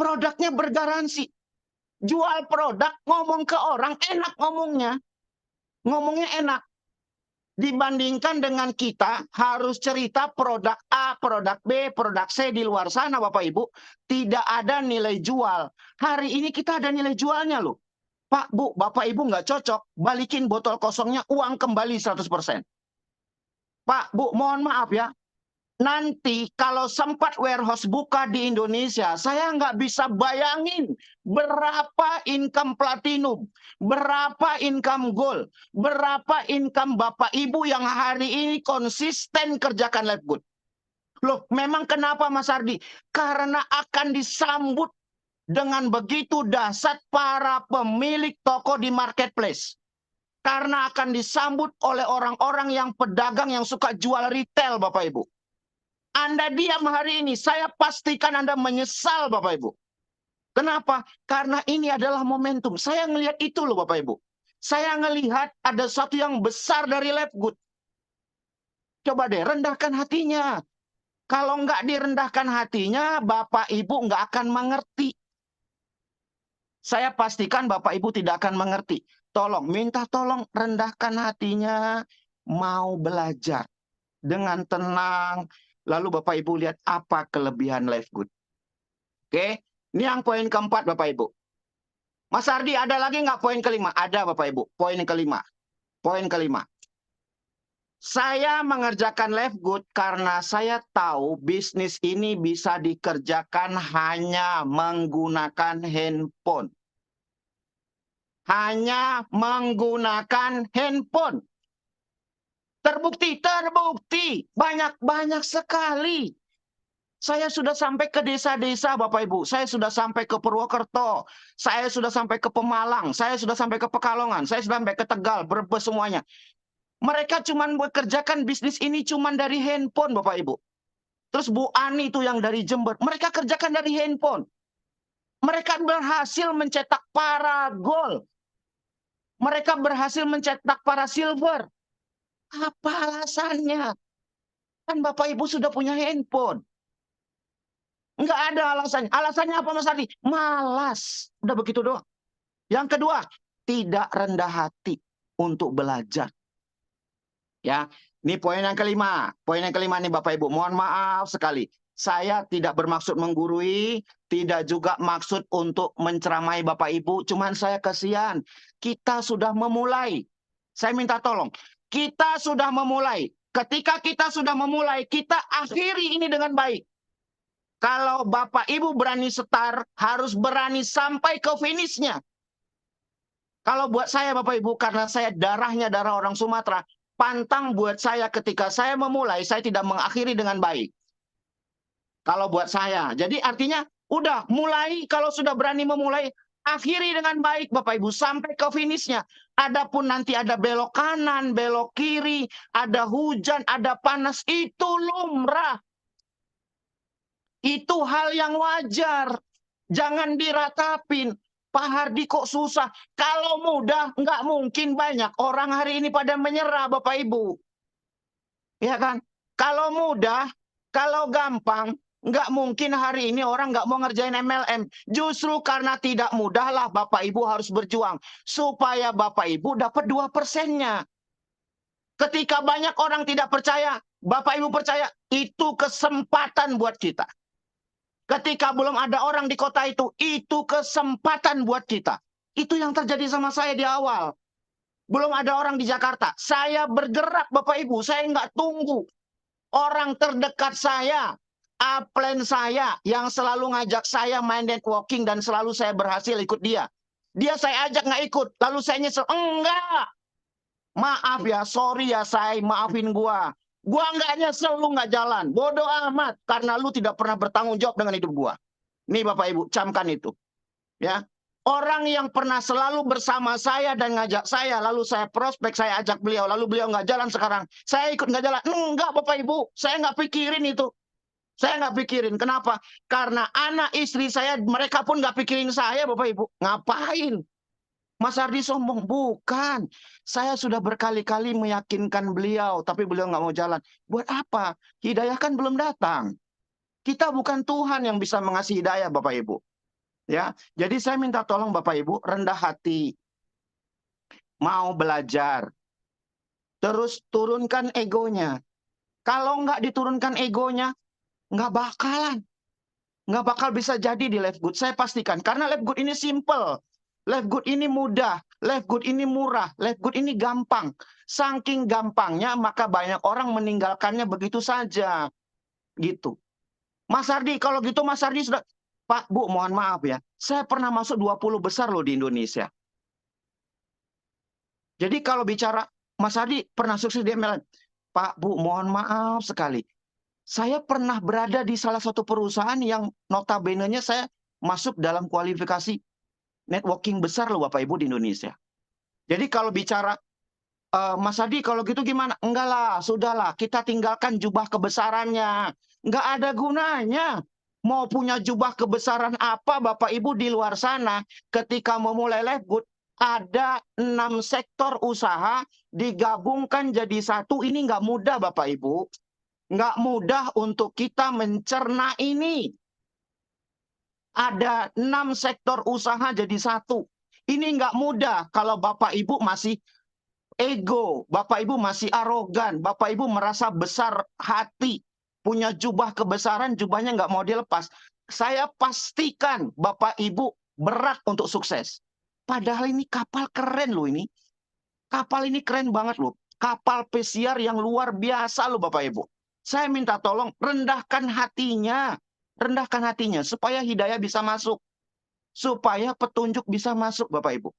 Produknya bergaransi. Jual produk, ngomong ke orang, enak ngomongnya. Ngomongnya enak. Dibandingkan dengan kita harus cerita produk A, produk B, produk C di luar sana, Bapak Ibu. Tidak ada nilai jual. Hari ini kita ada nilai jualnya loh. Pak, Bu, Bapak Ibu nggak cocok, balikin botol kosongnya, uang kembali 100%. Pak, Bu, mohon maaf ya. Nanti kalau sempat warehouse buka di Indonesia, saya nggak bisa bayangin berapa income platinum, berapa income gold, berapa income Bapak Ibu yang hari ini konsisten kerjakan live good. Loh, memang kenapa Mas Ardi? Karena akan disambut dengan begitu dahsyat para pemilik toko di marketplace. Karena akan disambut oleh orang-orang yang pedagang yang suka jual retail, Bapak Ibu. Anda diam hari ini, saya pastikan Anda menyesal, Bapak Ibu. Kenapa? Karena ini adalah momentum. Saya ngelihat itu loh, Bapak Ibu. Saya ngelihat ada satu yang besar dari Live Good. Coba deh, rendahkan hatinya. Kalau nggak direndahkan hatinya, Bapak Ibu nggak akan mengerti. Saya pastikan Bapak Ibu tidak akan mengerti. Tolong, minta tolong rendahkan hatinya, mau belajar dengan tenang. Lalu Bapak Ibu lihat apa kelebihan Live Good. Oke, ini yang poin keempat Bapak Ibu. Mas Ardi, ada lagi nggak poin kelima? Ada Bapak Ibu, poin kelima. Poin kelima. Saya mengerjakan Live Good karena saya tahu bisnis ini bisa dikerjakan hanya menggunakan handphone. Hanya menggunakan handphone. Terbukti. Banyak sekali. Saya sudah sampai ke desa-desa, Bapak Ibu. Saya sudah sampai ke Purwokerto. Saya sudah sampai ke Pemalang. Saya sudah sampai ke Pekalongan. Saya sudah sampai ke Tegal, Brebes semuanya. Mereka cuma bekerjakan bisnis ini cuma dari handphone, Bapak Ibu. Terus Bu Ani itu yang dari Jember. Mereka kerjakan dari handphone. Mereka berhasil mencetak para gold. Mereka berhasil mencetak para silver. Apa alasannya? Kan Bapak Ibu sudah punya handphone. Enggak ada alasannya. Alasannya apa Mas Ardi? Malas. Udah begitu doang. Yang kedua, tidak rendah hati untuk belajar. Ya, ini poin yang kelima. Poin yang kelima nih Bapak Ibu. Mohon maaf sekali. Saya tidak bermaksud menggurui, tidak juga maksud untuk menceramai Bapak Ibu. Cuman saya kasihan. Kita sudah memulai. Saya minta tolong. Kita sudah memulai. Ketika kita sudah memulai, kita akhiri ini dengan baik. Kalau Bapak Ibu berani start, harus berani sampai ke finishnya. Kalau buat saya Bapak Ibu, karena saya darahnya darah orang Sumatera, pantang buat saya ketika saya memulai, saya tidak mengakhiri dengan baik. Kalau buat saya. Jadi artinya, udah mulai, kalau sudah berani memulai, akhiri dengan baik Bapak Ibu, sampai ke finishnya. Adapun nanti ada belok kanan, belok kiri, ada hujan, ada panas, itu lumrah. Itu hal yang wajar. Jangan diratapin. Pak Hardi kok susah. Kalau mudah, nggak mungkin banyak orang hari ini pada menyerah, Bapak Ibu. Ya kan? Kalau mudah, kalau gampang, nggak mungkin hari ini orang nggak mau ngerjain MLM. Justru karena tidak mudahlah Bapak Ibu harus berjuang. Supaya Bapak Ibu dapat 2%-nya. Ketika banyak orang tidak percaya, Bapak Ibu percaya, itu kesempatan buat kita. Ketika belum ada orang di kota itu kesempatan buat kita. Itu yang terjadi sama saya di awal. Belum ada orang di Jakarta. Saya bergerak Bapak Ibu, saya nggak tunggu. Orang terdekat saya, upline saya, yang selalu ngajak saya main networking dan selalu saya berhasil ikut dia. Dia saya ajak nggak ikut, lalu saya nyesel. Enggak. Maaf ya, sorry ya saya, maafin gua. Gua nggak nyesel lu nggak jalan. Bodoh amat karena lu tidak pernah bertanggung jawab dengan hidup gua. Nih Bapak Ibu, camkan itu. Ya. Orang yang pernah selalu bersama saya dan ngajak saya, lalu saya prospek, saya ajak beliau, lalu beliau nggak jalan sekarang. Saya ikut nggak jalan. Enggak Bapak Ibu, saya nggak pikirin itu. Saya nggak pikirin. Kenapa? Karena anak istri saya, mereka pun nggak pikirin saya Bapak Ibu. Ngapain? Mas Ardi sombong? Bukan. Saya sudah berkali-kali meyakinkan beliau, tapi beliau nggak mau jalan. Buat apa? Hidayah kan belum datang. Kita bukan Tuhan yang bisa mengasih hidayah, Bapak Ibu. Ya, jadi saya minta tolong Bapak Ibu rendah hati, mau belajar, terus turunkan egonya. Kalau nggak diturunkan egonya, nggak bakalan. Nggak bakal bisa jadi di Live Good, saya pastikan. Karena Live Good ini simple. Live Good ini mudah. Live Good ini murah. Live Good ini gampang. Saking gampangnya, maka banyak orang meninggalkannya begitu saja. Gitu. Mas Ardi, kalau gitu Mas Ardi sudah... Pak, Bu, mohon maaf ya. Saya pernah masuk 20 besar loh di Indonesia. Jadi kalau bicara, Mas Ardi pernah sukses di MLM. Pak, Bu, mohon maaf sekali. Saya pernah berada di salah satu perusahaan yang notabene-nya saya masuk dalam kualifikasi networking besar loh Bapak Ibu di Indonesia. Jadi kalau bicara, Mas Adi kalau gitu gimana? Enggak lah, sudahlah kita tinggalkan jubah kebesarannya. Enggak ada gunanya. Mau punya jubah kebesaran apa Bapak Ibu di luar sana ketika memulai Live Good ada 6 sektor usaha digabungkan jadi satu, ini nggak mudah Bapak Ibu. Nggak mudah untuk kita mencerna ini. Ada 6 sektor usaha jadi satu. Ini nggak mudah kalau Bapak Ibu masih ego, Bapak Ibu masih arogan, Bapak Ibu merasa besar hati, punya jubah kebesaran, jubahnya nggak mau dilepas. Saya pastikan Bapak Ibu berat untuk sukses. Padahal ini kapal keren loh ini. Kapal ini keren banget loh. Kapal pesiar yang luar biasa loh Bapak Ibu. Saya minta tolong rendahkan hatinya. Rendahkan hatinya supaya hidayah bisa masuk. Supaya petunjuk bisa masuk Bapak Ibu.